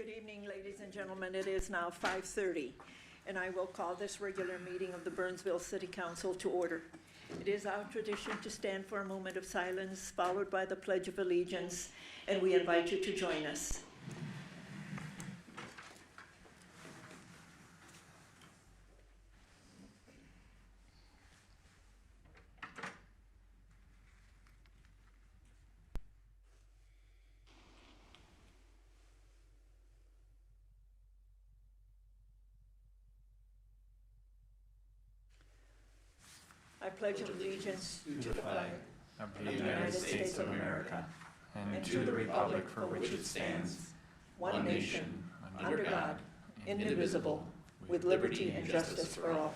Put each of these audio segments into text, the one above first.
Good evening, ladies and gentlemen. It is now 5:30, and I will call this regular meeting of the Burnsville City Council to order. It is our tradition to stand for a moment of silence, followed by the Pledge of Allegiance, and we invite you to join us. I pledge allegiance to the flag of the United States of America and to the republic for which it stands, one nation, under God, indivisible, with liberty and justice for all.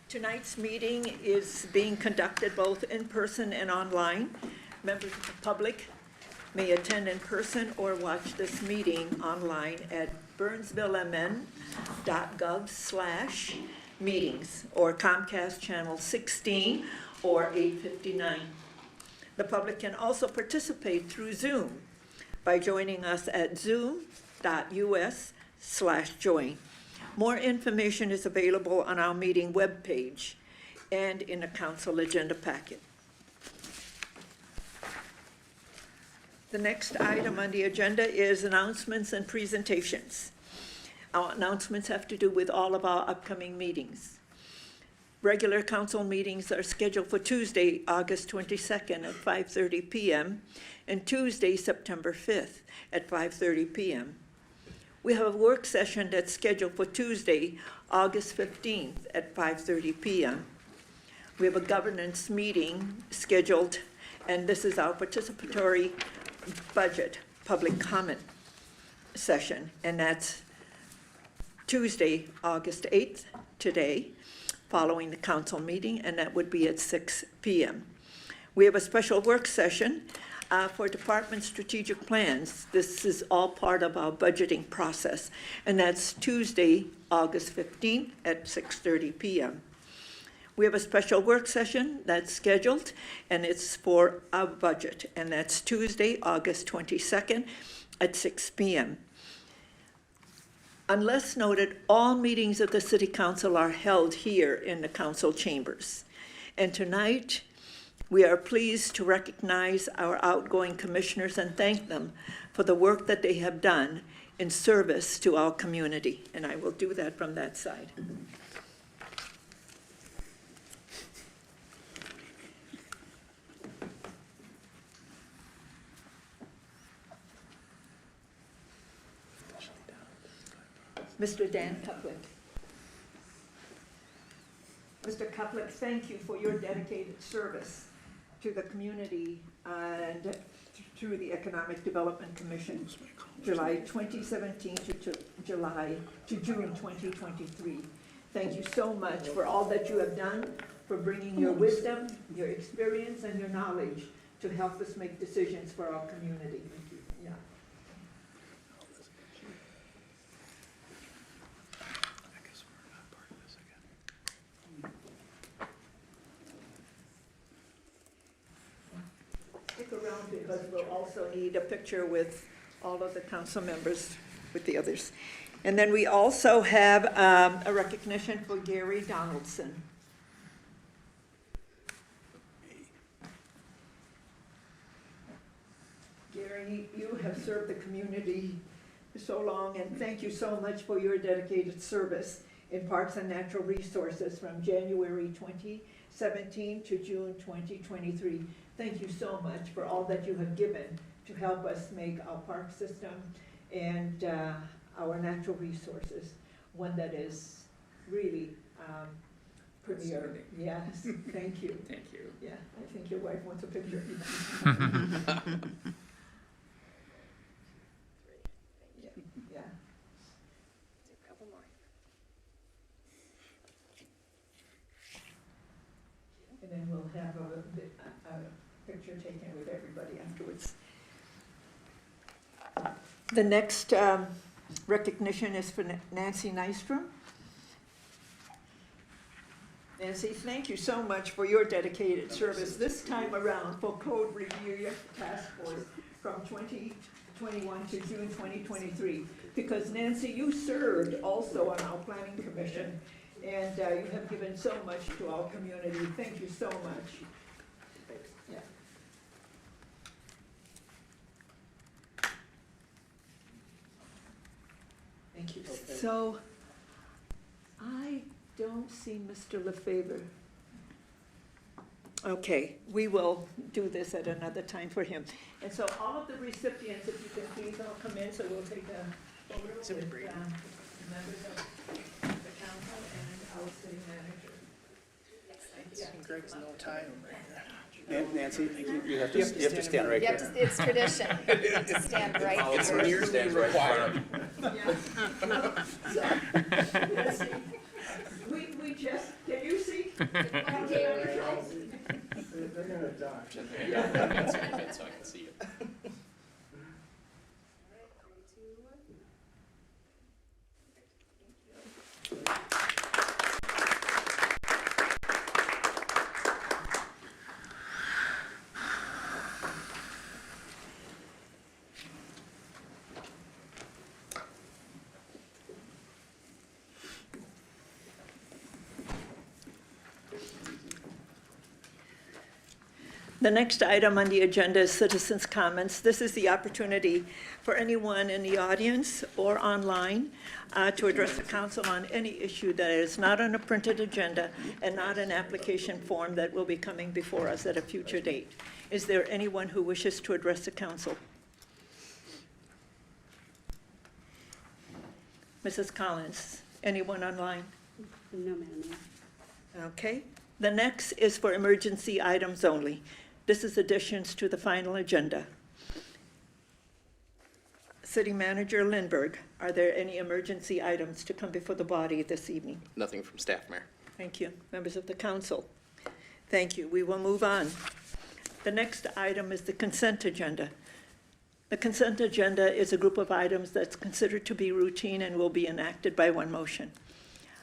Tonight's meeting is being conducted both in person and online. Members of the public may attend in person or watch this meeting online at burnsvillemn.gov/meetings or Comcast Channel 16 or 859. The public can also participate through Zoom by joining us at zoom.us/join. More information is available on our meeting webpage and in a council agenda packet. The next item on the agenda is announcements and presentations. Our announcements have to do with all of our upcoming meetings. Regular council meetings are scheduled for Tuesday, August 22nd at 5:30 p.m. and Tuesday, September 5th at 5:30 p.m. We have a work session that's scheduled for Tuesday, August 15th at 5:30 p.m. We have a governance meeting scheduled, and this is our participatory budget public comment session, and that's Tuesday, August 8th, today, following the council meeting, and that would be at 6 p.m. We have a special work session for department strategic plans. This is all part of our budgeting process, and that's Tuesday, August 15th at 6:30 p.m. We have a special work session that's scheduled, and it's for our budget, and that's Tuesday, August 22nd at 6 p.m. Unless noted, all meetings of the City Council are held here in the council chambers. And tonight, we are pleased to recognize our outgoing commissioners and thank them for the work that they have done in service to our community. And I will do that from that side. Mr. Dan Kuplick. Mr. Kuplick, thank you for your dedicated service to the community and through the Economic Development Commission, July 2017 to June 2023. Thank you so much for all that you have done, for bringing your wisdom, your experience, and your knowledge to help us make decisions for our community. Thank you. Yeah. Stick around because we'll also need a picture with all of the council members, with the others. And then we also have a recognition for Gary Donaldson. Gary, you have served the community for so long, and thank you so much for your dedicated service in Parks and Natural Resources from January 2017 to June 2023. Thank you so much for all that you have given to help us make our park system and our natural resources one that is really premier. Yes, thank you. Thank you. Yeah, I think your wife wants a picture. Yeah. A couple more. And then we'll have a picture taken with everybody afterwards. The next recognition is for Nancy Nystrom. Nancy, thank you so much for your dedicated service this time around for Code Review Task Force from 2021 to June 2023. Because Nancy, you served also on our planning commission, and you have given so much to our community. Thank you so much. Yeah. Thank you. So, I don't see Mr. LaFever. Okay, we will do this at another time for him. And so all of the recipients, if you can please all come in, so we'll take a photo with members of the council and our city manager. Greg's no tie over here. Nancy, you have to stand right You have here. to, it's tradition. You have to stand right It's here. nearly required. We just, can you see? They're gonna die. So I can see it. The next item on the agenda is citizens' comments. This is the opportunity for anyone in the audience or online to address the council on any issue that is not on a printed agenda and not an application form that will be coming before us at a future date. Is there anyone who wishes to address the council? Mrs. Collins, anyone online? No, Madam Mayor. Okay. The next is for emergency items only. This is additions to the final agenda. City Manager Lindberg, are there any emergency items to come before the body this evening? Nothing from staff, Mayor. Thank you. Members of the council, thank you. We will move on. The next item is the consent agenda. The consent agenda is a group of items that's considered to be routine and will be enacted by one motion.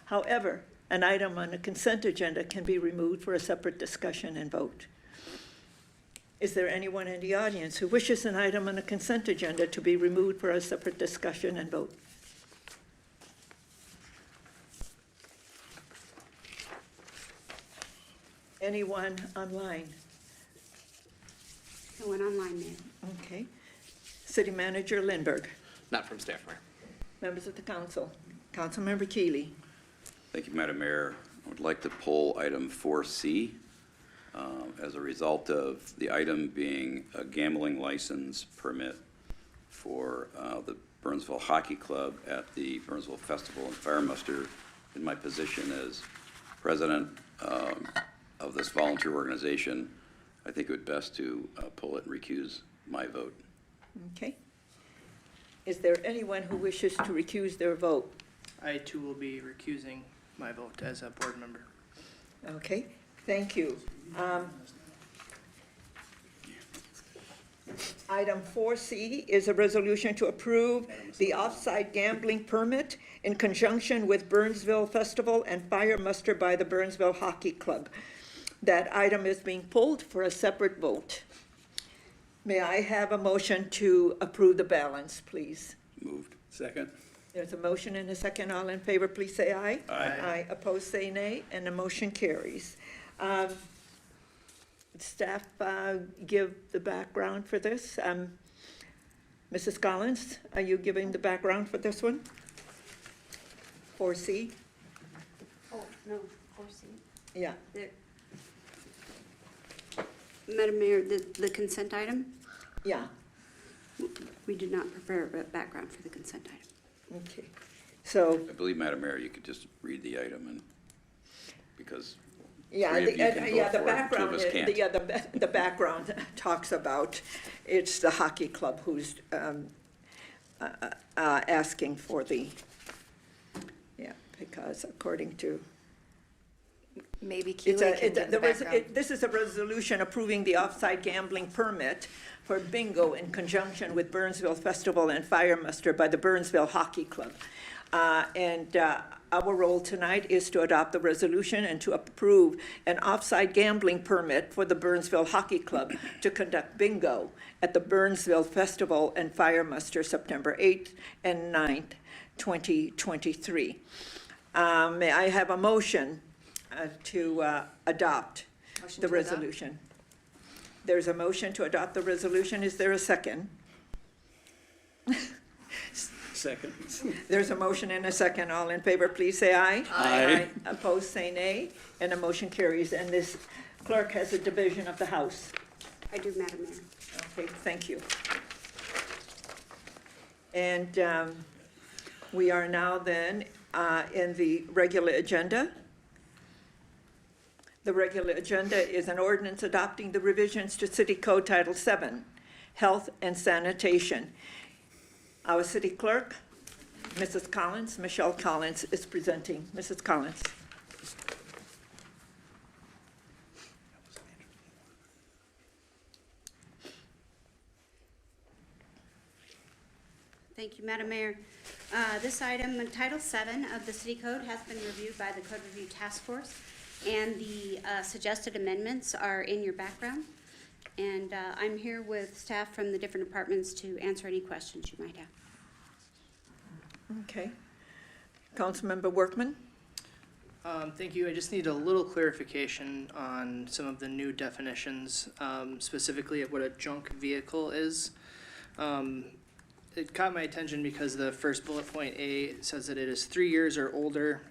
However, an item on the consent agenda can be removed for a separate discussion and vote. Is there anyone in the audience who wishes an item on the consent agenda to be removed for a separate discussion and vote? Anyone online? No one online, Mayor. Okay. City Manager Lindberg. Not from staff, Mayor. Members of the council. Councilmember Keeley. Thank you, Madam Mayor. I would like to pull item 4C as a result of the item being a gambling license permit for the Burnsville Hockey Club at the Burnsville Festival and Fire Muster. In my position as president of this volunteer organization, I think it would best to pull it and recuse my vote. Okay. Is there anyone who wishes to recuse their vote? I too will be recusing my vote as a board member. Okay, thank you. Item 4C is a resolution to approve the off-site gambling permit in conjunction with Burnsville Festival and Fire Muster by the Burnsville Hockey Club. That item is being pulled for a separate vote. May I have a motion to approve the balance, please? Moved. Second. There's a motion and a second. All in favor, please say aye. Aye. Aye. Opposed, say nay, and the motion carries. Staff, give the background for this. Mrs. Collins, are you giving the background for this one? 4C? Oh, no, 4C. Yeah. There. Madam Mayor, the consent item, Yeah, we did not prepare a background for the consent item. okay. So, I believe, Madam Mayor, you could just read the item and, because yeah, three of you can yeah, vote the for it, two of background, us can't. the background talks about, it's the hockey club who's asking for the, yeah, because according to, Maybe it's Keely a, can give the background. this is a resolution approving the off-site gambling permit for bingo in conjunction with Burnsville Festival and Fire Muster by the Burnsville Hockey Club. And our role tonight is to adopt the resolution and to approve an off-site gambling permit for the Burnsville Hockey Club to conduct bingo at the Burnsville Festival and Fire Muster September 8th and 9th, 2023. May I have a motion to adopt Motion the to adopt. resolution? There's a motion to adopt the resolution. Is there a second? Second. There's a motion and a second. All in favor, please say aye. Aye. Opposed, say nay. And the motion carries. And this clerk has a division of the House. I do, Madam Mayor. Okay, thank you. And we are now then in the regular agenda. The regular agenda is an ordinance adopting the revisions to City Code Title VII, Health and Sanitation. Our city clerk, Mrs. Collins, Michelle Collins, is presenting. Mrs. Collins. Thank you, Madam Mayor. This item, in Title VII of the City Code, has been reviewed by the Code Review Task Force, and the suggested amendments are in your background. And I'm here with staff from the different departments to answer any questions you might have. Okay. Councilmember Workman? Thank you. I just need a little clarification on some of the new definitions, specifically of what a junk vehicle is. It caught my attention because the first bullet point A says that it is 3 years or older.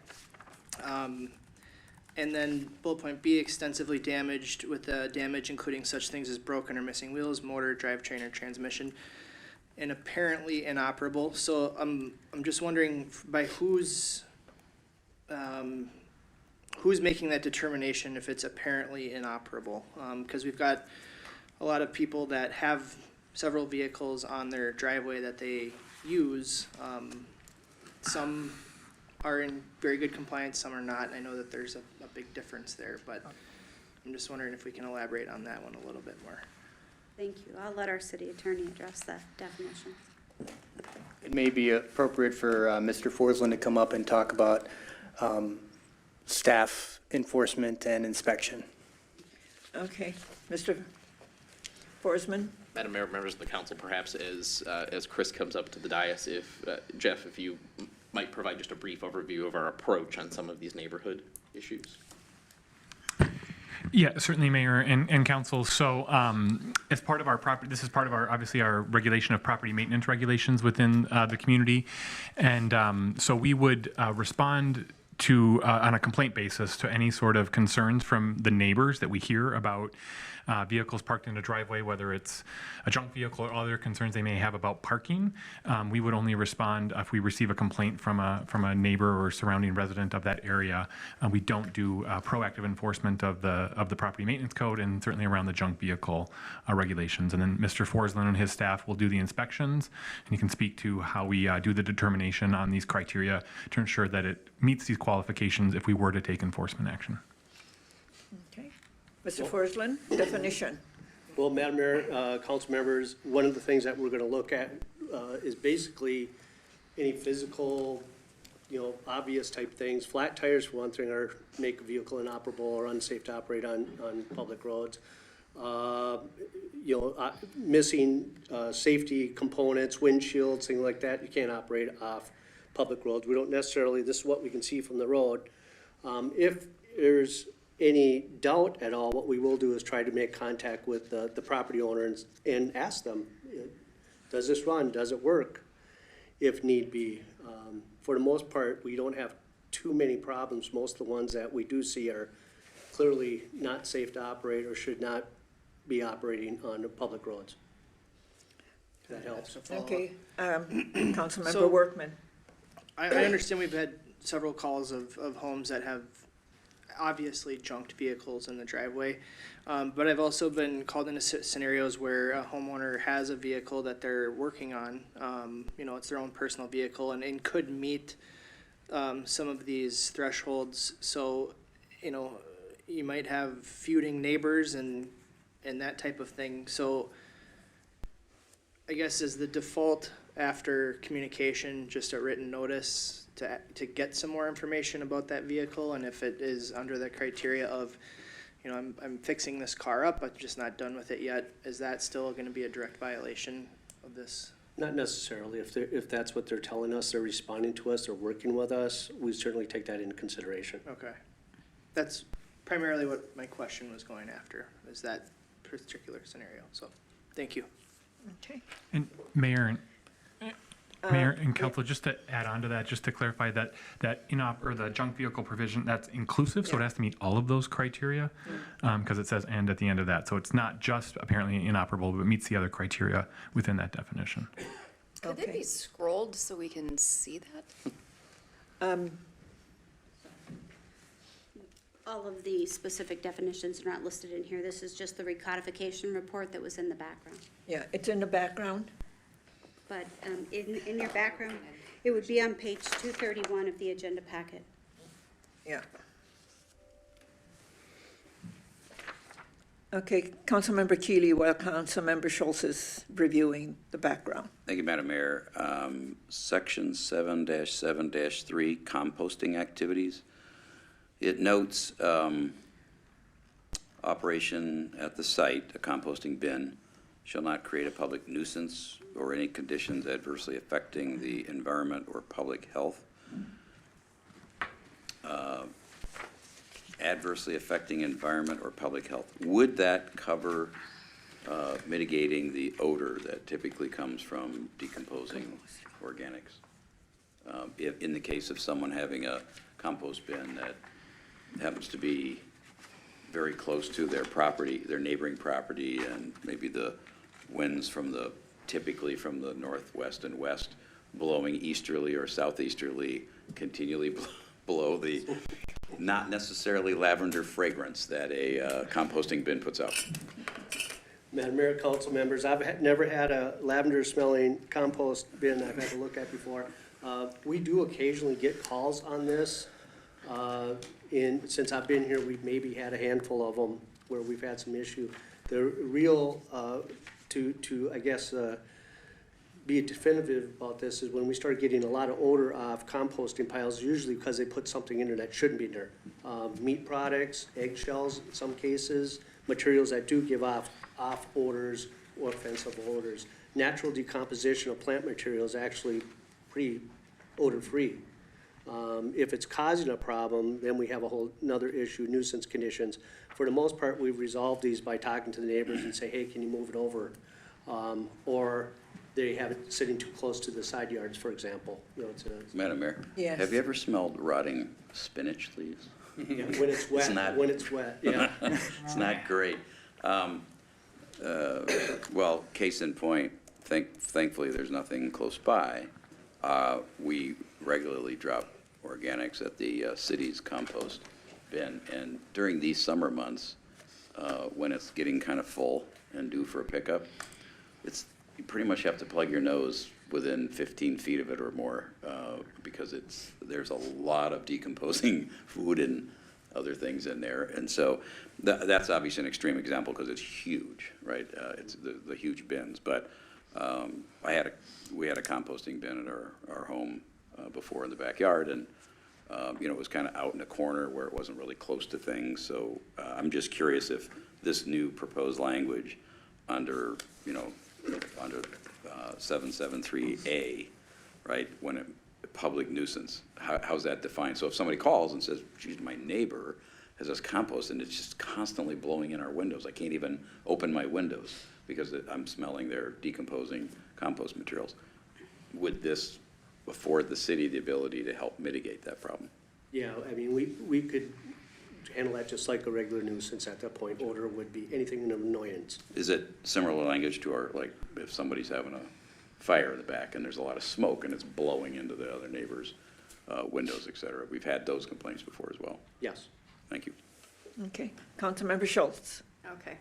And then bullet point B, extensively damaged with damage including such things as broken or missing wheels, motor, drivetrain, or transmission, and apparently inoperable. So I'm just wondering by who's making that determination if it's apparently inoperable? Because we've got a lot of people that have several vehicles on their driveway that they use. Some are in very good compliance, some are not, and I know that there's a big difference there, but I'm just wondering if we can elaborate on that one a little bit more. Thank you. I'll let our city attorney address that definition. It may be appropriate for Mr. Forsland to come up and talk about staff enforcement and inspection. Okay. Mr. Forsman? Madam Mayor, members of the council, perhaps as Chris comes up to the dais, if, Jeff, if you might provide just a brief overview of our approach on some of these neighborhood issues. Yeah, certainly, Mayor and Council. So as part of our property, this is part of our, obviously, our regulation of property maintenance regulations within the community. And so we would respond to, on a complaint basis, to any sort of concerns from the neighbors that we hear about vehicles parked in a driveway, whether it's a junk vehicle or other concerns they may have about parking. We would only respond if we receive a complaint from a neighbor or surrounding resident of that area. We don't do proactive enforcement of the property maintenance code and certainly around the junk vehicle regulations. And then Mr. Forsland and his staff will do the inspections, and he can speak to how we do the determination on these criteria to ensure that it meets these qualifications if we were to take enforcement action. Okay. Mr. Forsland, definition. Well, Madam Mayor, council members, one of the things that we're gonna look at is basically any physical, obvious type things. Flat tires, for one thing, are make a vehicle inoperable or unsafe to operate on public roads. Missing safety components, windshields, things like that, you can't operate off public roads. We don't necessarily, this is what we can see from the road. If there's any doubt at all, what we will do is try to make contact with the property owner and ask them, does this run, does it work, if need be. For the most part, we don't have too many problems. Most of the ones that we do see are clearly not safe to operate or should not be operating on the public roads. That helps. Okay. Councilmember So- Workman. I understand we've had several calls of homes that have obviously junked vehicles in the driveway. But I've also been called into scenarios where a homeowner has a vehicle that they're working on. It's their own personal vehicle and could meet some of these thresholds. So, you might have feuding neighbors and that type of thing. So I guess is the default after communication, just a written notice to get some more information about that vehicle, and if it is under the criteria of, I'm fixing this car up, but just not done with it yet, is that still gonna be a direct violation of this? Not necessarily. If that's what they're telling us, they're responding to us, they're working with us, we certainly take that into consideration. Okay. That's primarily what my question was going after, is that particular scenario, so, thank you. Okay. And Mayor and Council, just to add on to that, just to clarify that or the junk vehicle provision, that's inclusive, so it has to meet all of those criteria, because it says "and" at the end of that, so it's not just apparently inoperable, but meets the other criteria within that definition. Could they Okay. be scrolled so we can see that? All of the specific definitions are not listed in here. This is just the recodification report that was in the background. Yeah, it's in the background. But in your background, it would be on page 231 of the agenda packet. Yeah. Okay, Councilmember Keely, while Councilmember Schultz is reviewing the background. Thank you, Madam Mayor. Section 7-7-3, composting activities. It notes operation at the site, a composting bin, shall not create a public nuisance or any conditions adversely affecting the environment or public health. Adversely affecting environment or public health. Would that cover mitigating the odor that typically comes from decomposing organics? If, in the case of someone having a compost bin that happens to be very close to their property, their neighboring property, and maybe the winds typically from the northwest and west blowing easterly or southeasterly continually blow the not necessarily lavender fragrance that a composting bin puts out. Madam Mayor, council members, I've never had a lavender smelling compost bin I've had to look at before. We do occasionally get calls on this. Since I've been here, we've maybe had a handful of them where we've had some issue. The real, I guess, be definitive about this is when we start getting a lot of odor off composting piles, usually because they put something in there that shouldn't be there. Meat products, eggshells in some cases, materials that do give off odors or offensive odors. Natural decomposition of plant material is actually pretty odor-free. If it's causing a problem, then we have a whole another issue, nuisance conditions. For the most part, we've resolved these by talking to the neighbors and say, hey, can you move it over? Or they have it sitting too close to the side yards, for example. Madam Mayor? Yes. Have you ever smelled rotting spinach leaves? Yeah, when it's wet, yeah. It's not great. Well, case in point, thankfully, there's nothing close by. We regularly drop organics at the city's compost bin, and during these summer months, when it's getting kind of full and due for a pickup, you pretty much have to plug your nose within 15 feet of it or more, because there's a lot of decomposing food and other things in there. And so that's obviously an extreme example because it's huge, right? It's the huge bins. But we had a composting bin at our home before in the backyard, and it was kind of out in a corner where it wasn't really close to things. So I'm just curious if this new proposed language under 773A, right, when public nuisance, how's that defined? So if somebody calls and says, geez, my neighbor has this compost and it's just constantly blowing in our windows, I can't even open my windows because I'm smelling their decomposing compost materials. Would this afford the city the ability to help mitigate that problem? Yeah, I mean, we could handle that just like a regular nuisance at that point. Odor would be anything of annoyance. Is it similar language to like, if somebody's having a fire in the back and there's a lot of smoke and it's blowing into the other neighbors' windows, et cetera? We've had those complaints before as well. Yes. Thank you. Okay, Councilmember Schultz. Okay.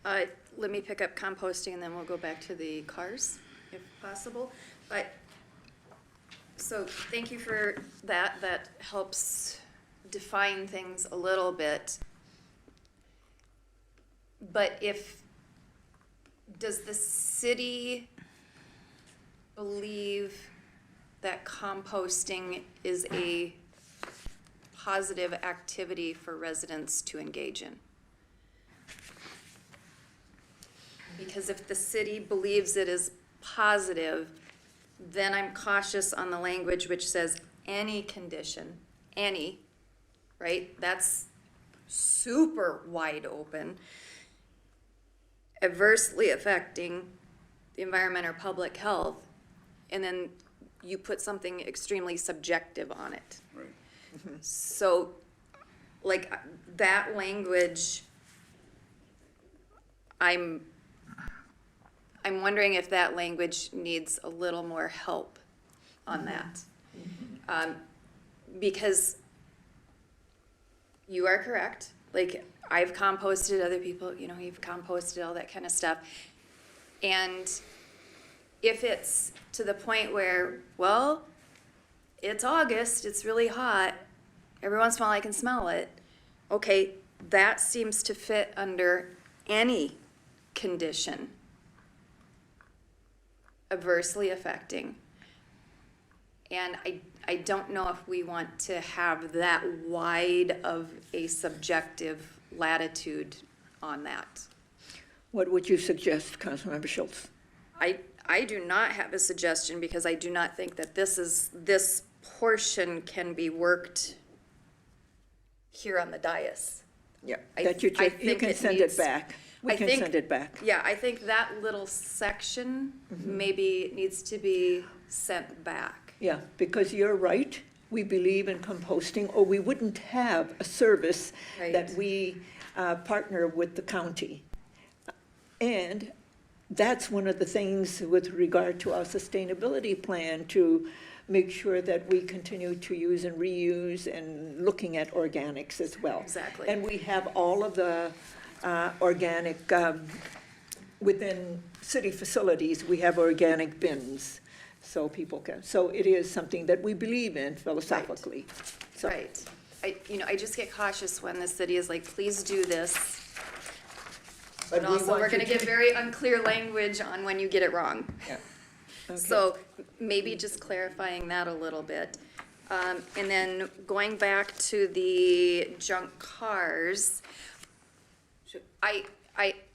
Let me pick up composting and then we'll go back to the cars, if possible. So thank you for that. That helps define things a little bit. But does the city believe that composting is a positive activity for residents to engage in. Because if the city believes it is positive, then I'm cautious on the language which says any condition, any, right? That's super wide open, adversely affecting the environment or public health, and then you put something extremely subjective on it. Right. So, like, that language, I'm wondering if that language needs a little more help on that. Because you are correct, like, I've composted, other people, you know, you've composted, all that kind of stuff. And if it's to the point where, well, it's August, it's really hot, every once in a while I can smell it, okay, that seems to fit under any condition adversely affecting. And I don't know if we want to have that wide of a subjective latitude on that. What would you suggest, Councilmember Schultz? I do not have a suggestion because I do not think that this portion can be worked here on the dais. Yeah, I that you think can it send needs- it back. We I can think- send it back. Yeah, I think that little section maybe needs to be sent back. Yeah, because you're right, we believe in composting, or we wouldn't have a service that Right. we partner with the county. And that's one of the things with regard to our sustainability plan, to make sure that we continue to use and reuse and looking at organics as well. Exactly. And we have all of the organic, within city facilities, we have organic bins, so people can, so it is something that we believe in philosophically. So- Right. I just get cautious when the city is like, please do this. But we also, want we're you gonna to- give very unclear language on when you get it wrong. Yeah. Okay. So maybe just clarifying that a little bit. And then going back to the junk cars,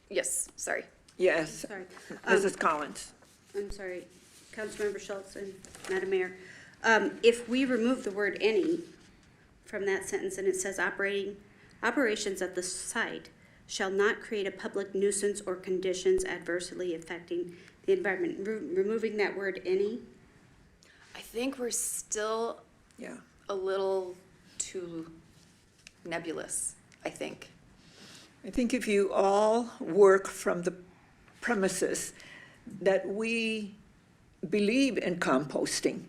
yes, sorry. Yes, Sorry. Mrs. Collins. I'm sorry, Councilmember Schultz and Madam Mayor. If we remove the word any from that sentence and it says operations at the site shall not create a public nuisance or conditions adversely affecting the environment, removing that word any, I think we're still Yeah. a little too nebulous, I think. I think if you all work from the premises that we believe in composting,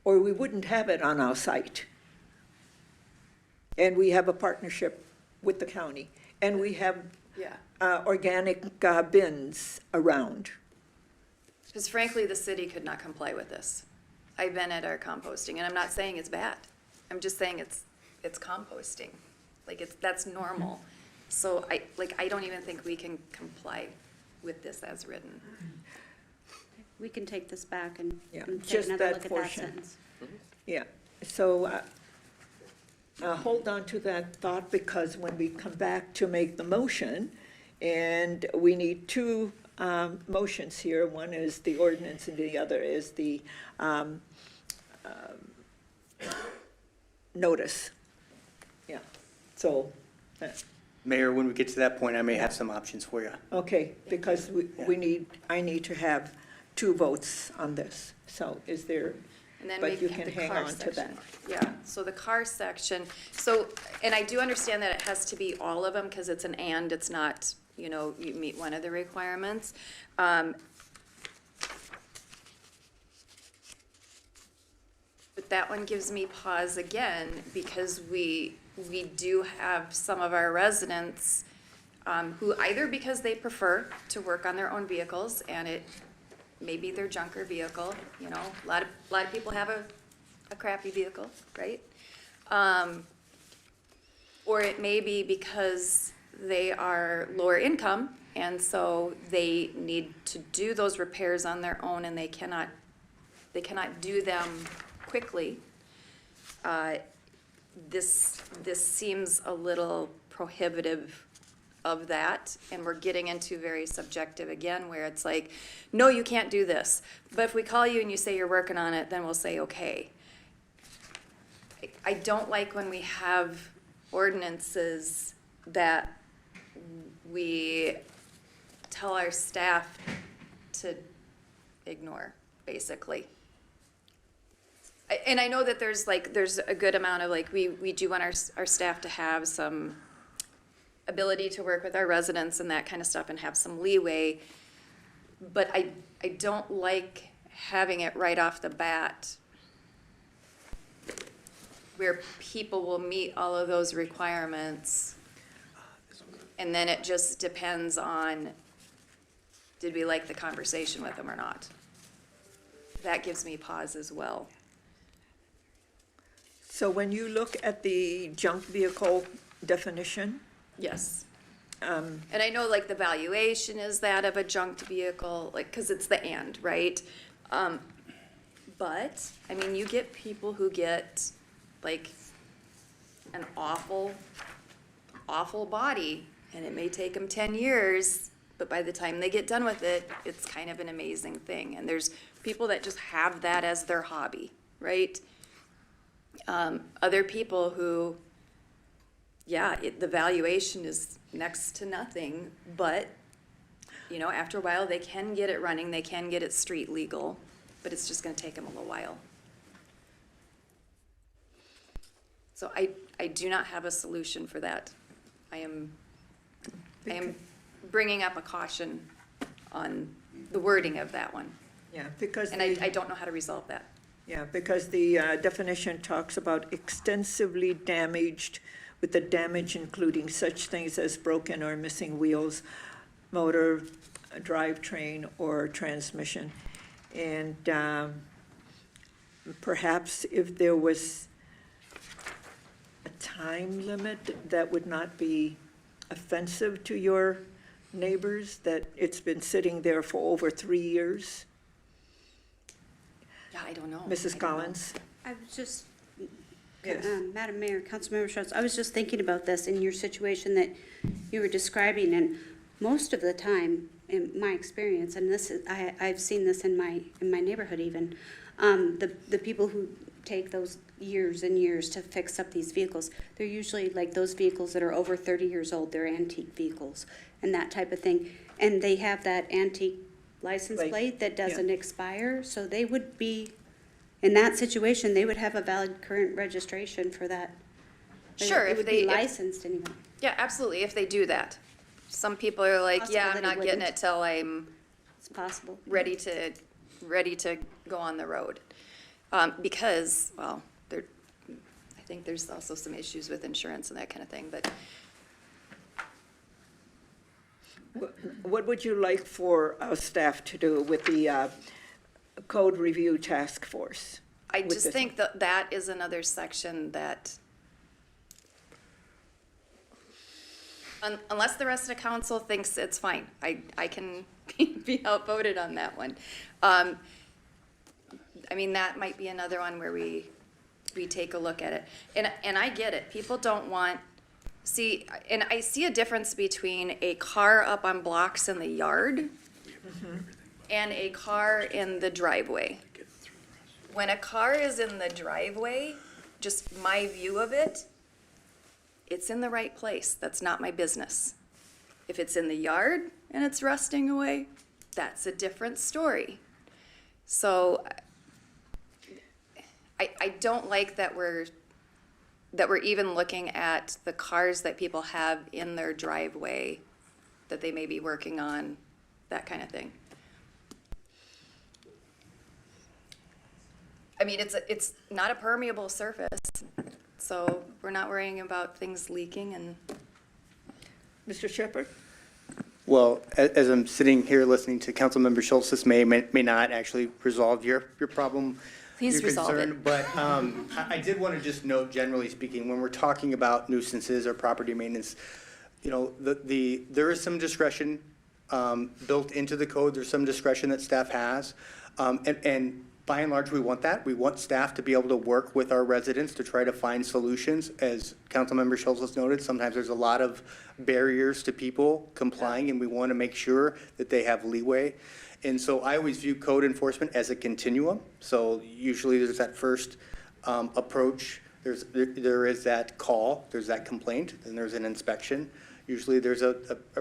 or we wouldn't have it on our site. And we have a partnership with the county, and we have Yeah. organic bins around. Because frankly, the city could not comply with this. I've been at our composting, and I'm not saying it's bad. I'm just saying it's composting. Like, that's normal. So I don't even think we can comply with this as written. we can take this back and Yeah, and take just another that look at that portion. sentence. Yeah, so hold on to that thought, because when we come back to make the motion, and we need two motions here, one is the ordinance and the other is the notice. Yeah, so, Mayor, when we get to that point, I may have some options for you. okay, because I need to have two votes on this, so is there? And then But we you have can the hang car on to section. that. Yeah, so the car section, so, and I do understand that it has to be all of them, because it's an and, it's not, you meet one of the requirements. But that one gives me pause again, because we do have some of our residents who either because they prefer to work on their own vehicles, and it may be their junker vehicle, a lot of people have a crappy vehicle, right? Or it may be because they are lower income And so they need to do those repairs on their own, and they cannot do them quickly. This seems a little prohibitive of that, and we're getting into very subjective again, where it's like, no, you can't do this. But if we call you and you say you're working on it, then we'll say, okay. I don't like when we have ordinances that we tell our staff to ignore, basically. And I know that there's a good amount of, like, we do want our staff to have some ability to work with our residents and that kind of stuff and have some leeway. But I don't like having it right off the bat where people will meet all of those requirements. And then it just depends on, did we like the conversation with them or not? That gives me pause as well. So when you look at the junk vehicle definition, Yes. And I know, like, the valuation is that of a junked vehicle, like, because it's the and, right? But, I mean, you get people who get, like, an awful body, and it may take them 10 years, but by the time they get done with it, it's kind of an amazing thing. And there's people that just have that as their hobby, right? Other people who, yeah, the valuation is next to nothing, but, you know, after a while, they can get it running, they can get it street legal, but it's just gonna take them a little while. So I do not have a solution for that. I am bringing up a caution on the wording of that one, yeah, because and I don't know how to resolve that. yeah, because the definition talks about extensively damaged, with the damage including such things as broken or missing wheels, motor, drivetrain, or transmission. And perhaps if there was a time limit that would not be offensive to your neighbors, that it's been sitting there for over 3 years. Yeah, I don't know. Mrs. I don't know. Collins? I was just, Yes. Madam Mayor, Councilmember Schultz, I was just thinking about this in your situation that you were describing, and most of the time, in my experience, and this is, I've seen this in my neighborhood even, the people who take those years and years to fix up these vehicles, they're usually like those vehicles that are over 30 years old, they're antique vehicles, and that type of thing, and they have that antique license Plate, plate that yeah. doesn't expire, so they would be, in that situation, they would have a valid current registration for that. Sure, It if would they- be licensed anyway. Yeah, absolutely, if they do that. Some people are like, Possible yeah, that I'm it not getting wouldn't. it till I'm It's possible. ready to go on the road. Because, well, I think there's also some issues with insurance and that kind of thing, but What would you like for our staff to do with the code review task force? I with just this? think that is another section that, unless the rest of the council thinks it's fine, I can be outvoted on that one. I mean, that might be another one where we take a look at it. And I get it, people don't want, and I see a difference between a car up on blocks in the yard and a car in the driveway. When a car is in the driveway, just my view of it, it's in the right place. That's not my business. If it's in the yard and it's rusting away, that's a different story. So I don't like that we're even looking at the cars that people have in their driveway that they may be working on, that kind of thing. I mean, it's not a permeable surface, so we're not worrying about things leaking and. Mr. Shepherd? Well, as I'm sitting here listening to Councilmember Schultz, this may not actually resolve your problem. Please your resolve concern, it. But I did want to just note, generally speaking, when we're talking about nuisances or property maintenance, you know, there is some discretion built into the code. There's some discretion that staff has. And by and large, we want that. We want staff to be able to work with our residents to try to find solutions. As Councilmember Schultz has noted, sometimes there's a lot of barriers to people complying, and we want to make sure that they have leeway. And so I always view code enforcement as a continuum. So usually there's that first approach. There is that call, there's that complaint, then there's an inspection. Usually there's a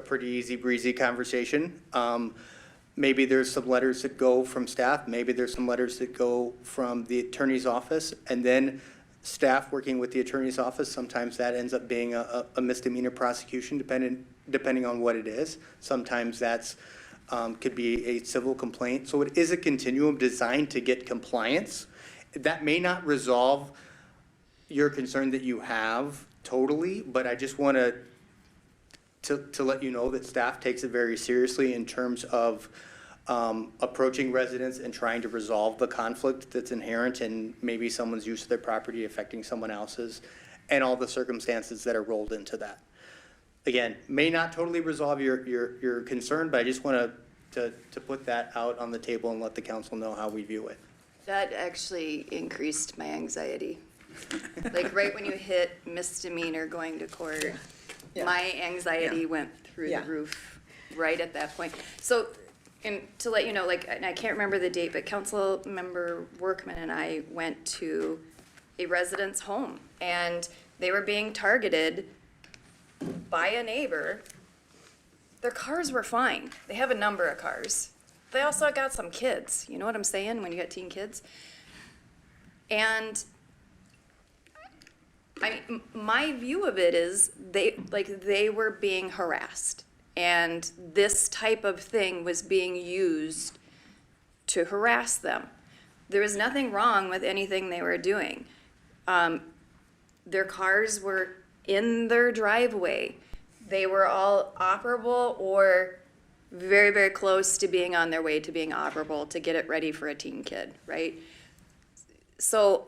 pretty easy breezy conversation. Maybe there's some letters that go from staff, maybe there's some letters that go from the attorney's office, and then staff working with the attorney's office. Sometimes that ends up being a misdemeanor prosecution, depending on what it is. Sometimes that's could be a civil complaint. So it is a continuum designed to get compliance. That may not resolve your concern that you have totally, but I just want to let you know that staff takes it very seriously in terms of approaching residents and trying to resolve the conflict that's inherent in maybe someone's use of their property affecting someone else's, and all the circumstances that are rolled into that. Again, may not totally resolve your concern, but I just want to put that out on the table and let the council know how we view it. That actually increased my anxiety. Like right when you hit misdemeanor going to court, Yeah. my anxiety Yeah. went through Yeah. the roof right at that point. So, and to let you know, like, and I can't remember the date, but Councilmember Workman and I went to a resident's home, and they were being targeted by a neighbor. Their cars were fine. They have a number of cars. They also got some kids. You know what I'm saying when you got teen kids? And my view of it is they were being harassed, and this type of thing was being used to harass them. There was nothing wrong with anything they were doing. Their cars were in their driveway. They were all operable or very, very close to being on their way to being operable to get it ready for a teen kid, right? So,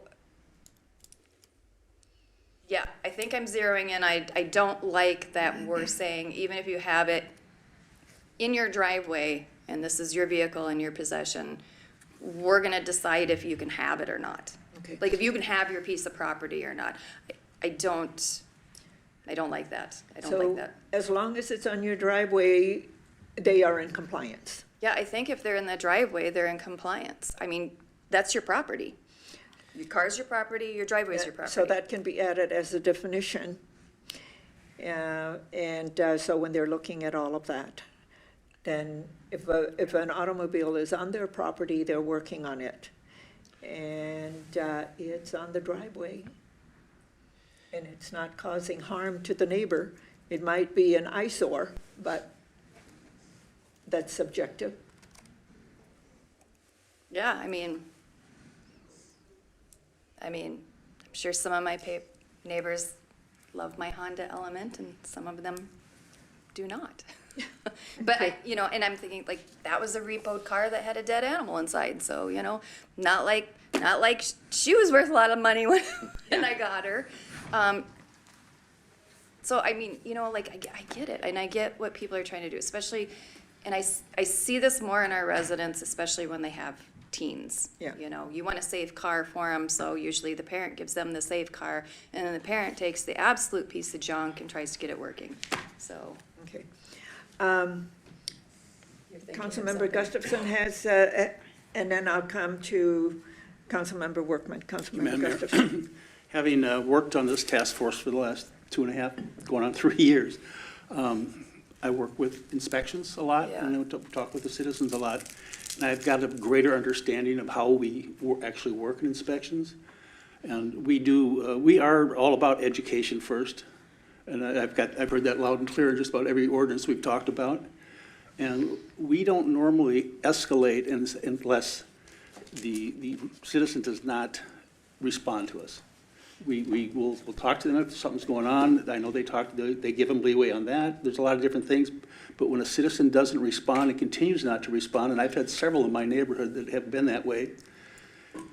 yeah, I think I'm zeroing in. I don't like that we're saying, even if you have it in your driveway and this is your vehicle in your possession, we're gonna decide if you can have it or not. Okay. Like if you can have your piece of property or not. I don't like that. I don't like that. So as long as it's on your driveway, they are in compliance. Yeah, I think if they're in the driveway, they're in compliance. I mean, that's your property. Your car's your property, your driveway's your property. So that can be added as a definition. So when they're looking at all of that, then if an automobile is on their property, they're working on it. And it's on the driveway, and it's not causing harm to the neighbor. It might be an eyesore, but that's subjective. Yeah, I mean, I'm sure some of my neighbors love my Honda Element and some of them do not. But and I'm thinking like that was a repoed car that had a dead animal inside. So, not like she was worth a lot of money when I got her. So, I get it, and I get what people are trying to do, especially, and I see this more in our residents, especially when they have teens. Yeah. You want a safe car for them, so usually the parent gives them the safe car, and then the parent takes the absolute piece of junk and tries to get it working, so. Okay. you're thinking of Councilmember something. Gustafson has, and then I'll come to Councilmember Workman. Councilmember Madam Mayor. Gustafson. Having worked on this task force for the last 2.5, going on 3 years, I work with inspections a lot, Yeah. and I talk with the citizens a lot. And I've got a greater understanding of how we actually work in inspections. And we are all about education first. And I've heard that loud and clear in just about every ordinance we've talked about. And we don't normally escalate unless the citizen does not respond to us. We'll talk to them if something's going on. I know they give them leeway on that. There's a lot of different things. But when a citizen doesn't respond and continues not to respond, and I've had several in my neighborhood that have been that way,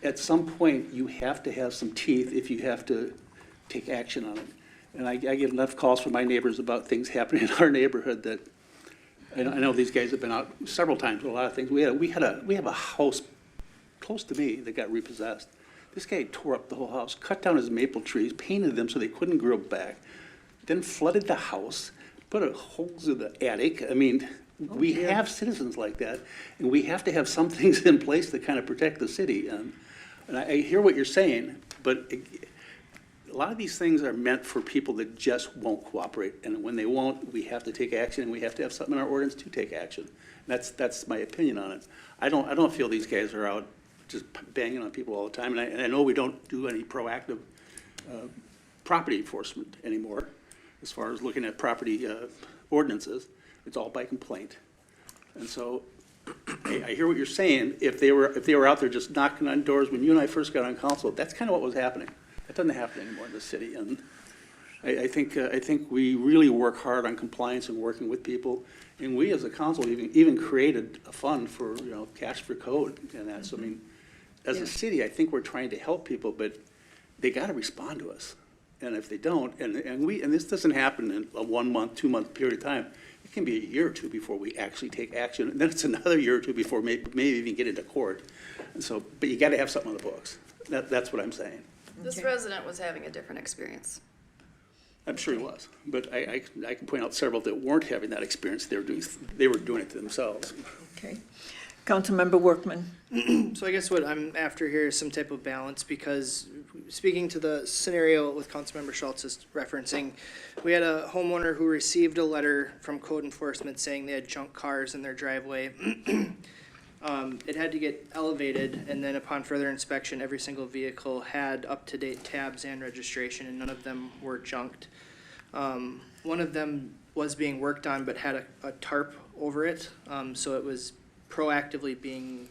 at some point you have to have some teeth if you have to take action on it. And I get enough calls from my neighbors about things happening in our neighborhood that I know these guys have been out several times with a lot of things. We have a house close to me that got repossessed. This guy tore up the whole house, cut down his maple trees, painted them so they couldn't grow back, then flooded the house, put holes in the attic. I mean, we have citizens like that, and we have to have some things in place to kind of protect the city. And I hear what you're saying, but a lot of these things are meant for people that just won't cooperate. And when they won't, we have to take action, and we have to have something in our ordinance to take action. That's my opinion on it. I don't feel these guys are out just banging on people all the time. And I know we don't do any proactive property enforcement anymore as far as looking at property ordinances. It's all by complaint. And so I hear what you're saying. If they were out there just knocking on doors when you and I first got on council, that's kind of what was happening. That doesn't happen anymore in the city. And I think we really work hard on compliance and working with people. And we as a council even created a fund for, cash for code and that. So I mean, as a city, I think we're trying to help people, but they got to respond to us. And if they don't, and this doesn't happen in a 1 month, 2 month period of time. It can be a year or two before we actually take action, and then it's another year or two before maybe even get into court. And so, but you got to have something on the books. That's what I'm saying. This resident was having a different experience. I'm sure he was, but I can point out several that weren't having that experience. They were doing it to themselves. Okay. Councilmember Workman. So I guess what I'm after here is some type of balance, because speaking to the scenario with Councilmember Schultz is referencing, we had a homeowner who received a letter from code enforcement saying they had junk cars in their driveway. It had to get elevated, and then upon further inspection, every single vehicle had up-to-date tabs and registration, and none of them were junked. One of them was being worked on but had a tarp over it, so it was proactively being,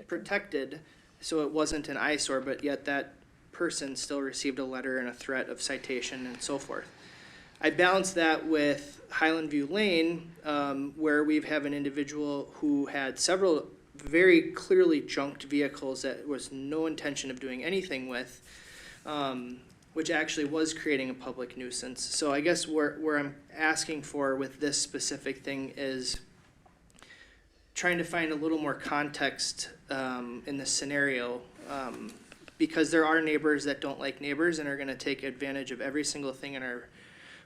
protected, so it wasn't an eyesore, but yet that person still received a letter and a threat of citation and so forth. I balanced that with Highland View Lane, where we have an individual who had several very clearly junked vehicles that was no intention of doing anything with, which actually was creating a public nuisance. So I guess where I'm asking for with this specific thing is trying to find a little more context in this scenario, because there are neighbors that don't like neighbors and are going to take advantage of every single thing in our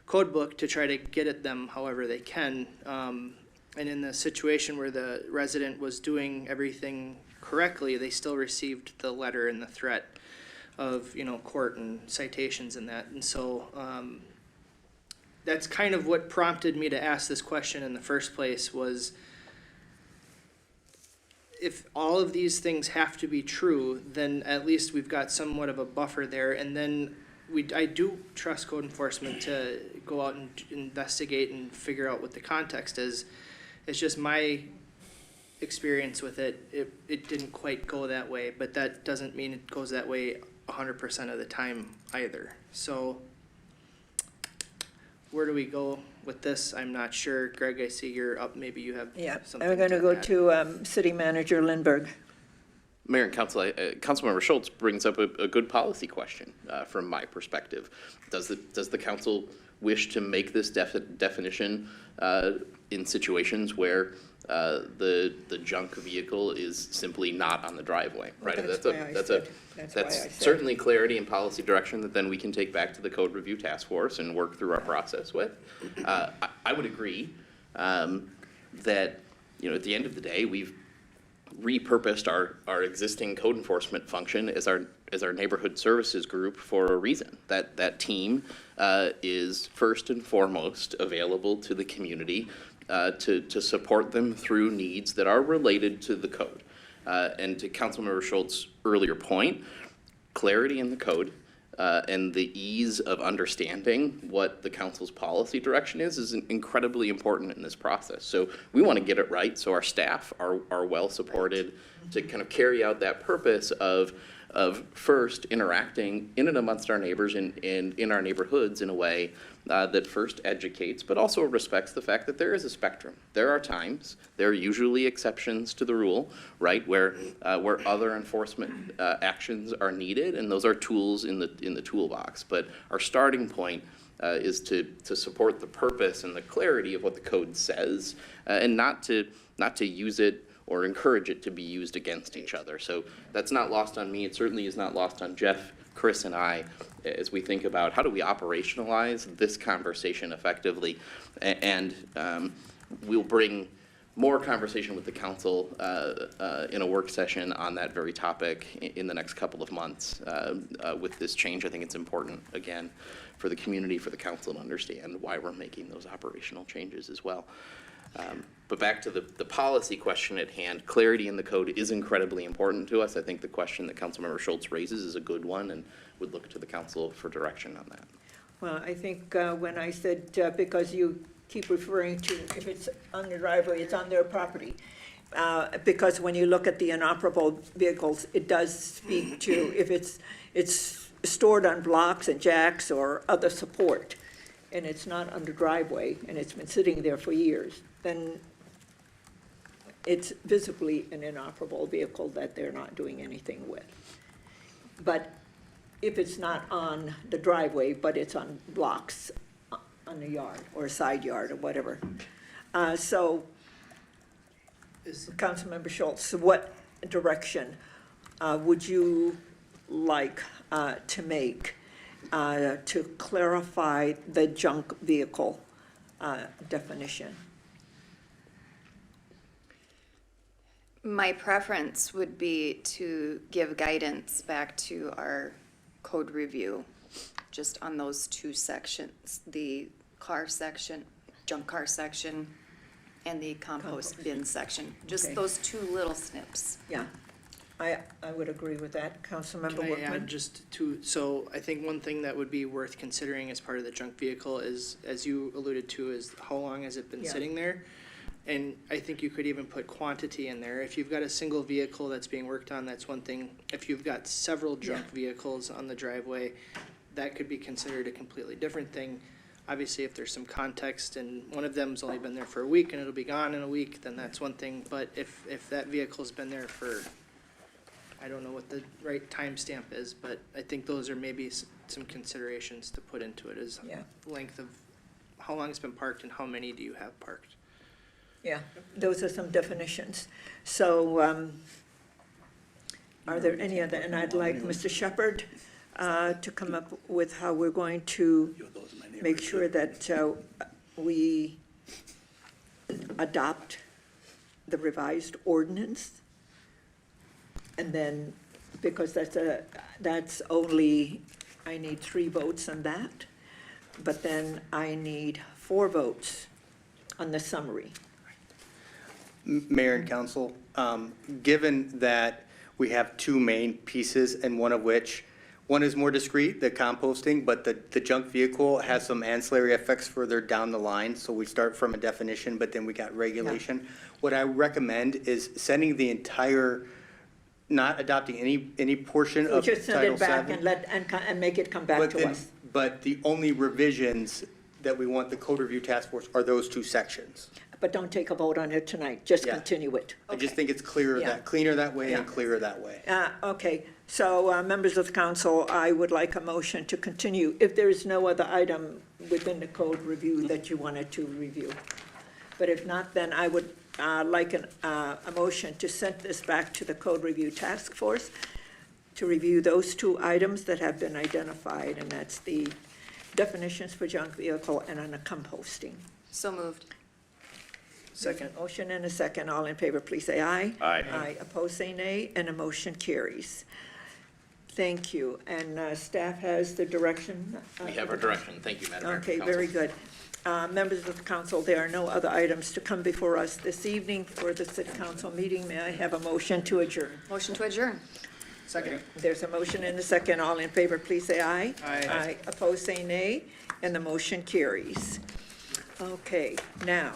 code book to try to get at them however they can. And in the situation where the resident was doing everything correctly, they still received the letter and the threat of, court and citations and that. And so that's kind of what prompted me to ask this question in the first place was, if all of these things have to be true, then at least we've got somewhat of a buffer there. And then I do trust code enforcement to go out and investigate and figure out what the context is. It's just my experience with it. It didn't quite go that way, but that doesn't mean it goes that way 100% of the time either. So where do we go with this? I'm not sure. Greg, I see you're up. Maybe you have something. We're going to go add. to City Manager Lindberg. Mayor and Council, Councilmember Schultz brings up a good policy question from my perspective. Does the council wish to make this definition in situations where the junk vehicle is simply not on the driveway? Right. That's certainly clarity and policy direction that then we can take back to the code review task force and work through our process with. I would agree that at the end of the day we've repurposed our existing code enforcement function as our neighborhood services group for a reason. That team is first and foremost available to the community to support them through needs that are related to the code. And to Councilmember Schultz's earlier point, clarity in the code and the ease of understanding what the council's policy direction is incredibly important in this process. So we want to get it right so our staff are well supported to kind of carry out that purpose of first interacting in and amongst our neighbors and in our neighborhoods in a way that first educates, but also respects the fact that there is a spectrum. There are times, there are usually exceptions to the rule, right, where other enforcement actions are needed, and those are tools in the toolbox. But our starting point is to support the purpose and the clarity of what the code says, and not to use it or encourage it to be used against each other. So that's not lost on me. It certainly is not lost on Jeff, Chris, and I as we think about how do we operationalize this conversation effectively. And we'll bring more conversation with the council in a work session on that very topic in the next couple of months. With this change, I think it's important, again, for the community, for the council to understand why we're making those operational changes as well. But back to the policy question at hand, clarity in the code is incredibly important to us. I think the question that Councilmember Schultz raises is a good one, and would look to the council for direction on that. Well, I think when I said, because you keep referring to if it's on the driveway, it's on their property. Because when you look at the inoperable vehicles, it does speak to if it's stored on blocks and jacks or other support, and it's not on the driveway, and it's been sitting there for years, then it's visibly an inoperable vehicle that they're not doing anything with. But if it's not on the driveway, but it's on blocks on the yard or side yard or whatever. So, Councilmember Schultz, what direction would you like to make to clarify the junk vehicle definition? My preference would be to give guidance back to our code review, just on those two sections, the car section, junk car section, and the compost bin section. Just Okay. those two little snips. Yeah, I would agree with that. Councilmember Can I Workman? add just to, so I think one thing that would be worth considering as part of the junk vehicle is, as you alluded to, is how long has it been Yeah. sitting there? And I think you could even put quantity in there. If you've got a single vehicle that's being worked on, that's one thing. If you've got several junk vehicles on the driveway, that could be considered a completely different thing. Obviously, if there's some context and one of them's only been there for a week and it'll be gone in a week, then that's one thing. But if that vehicle's been there for, I don't know what the right timestamp is, but I think those are maybe some considerations to put into it, is Yeah. length of how long it's been parked and how many do you have parked. Yeah, those are some definitions. So, are there any other, and I'd like Mr. Shepherd to come up with how we're going to make sure that we adopt the revised ordinance. And then, because that's only, I need 3 votes on that, but then I need 4 votes on the summary. Mayor and council, given that we have 2 main pieces, and one is more discrete, the composting, but the junk vehicle has some ancillary effects further down the line, so we start from a definition, but then we got regulation. What I recommend is sending the entire, not adopting any portion So of just send Title it back VII. and make it come back But to then- us. But the only revisions that we want the code review task force are those 2 sections. But don't take a vote on it tonight, just Yeah. continue it. I just Okay. think it's clearer Yeah. cleaner that way and Yeah. clearer that way. Okay, so members of the council, I would like a motion to continue, if there is no other item within the code review that you wanted to review. But if not, then I would like a motion to send this back to the code review task force to review those 2 items that have been identified, and that's the definitions for junk vehicle and on the composting. So moved. Second. Motion and a second. All in favor, please say aye. Aye. Aye. Opposed, say nay, and the motion carries. Thank you. And staff has the direction? We have our direction. Thank you, Madam Mayor. Okay, Council. very good. Members of the council, there are no other items to come before us this evening for the city council meeting. May I have a motion to adjourn? Motion to adjourn. Second. There's a motion and a second. All in favor, please say aye. Aye. Aye. Opposed, say nay, and the motion carries. Okay, now,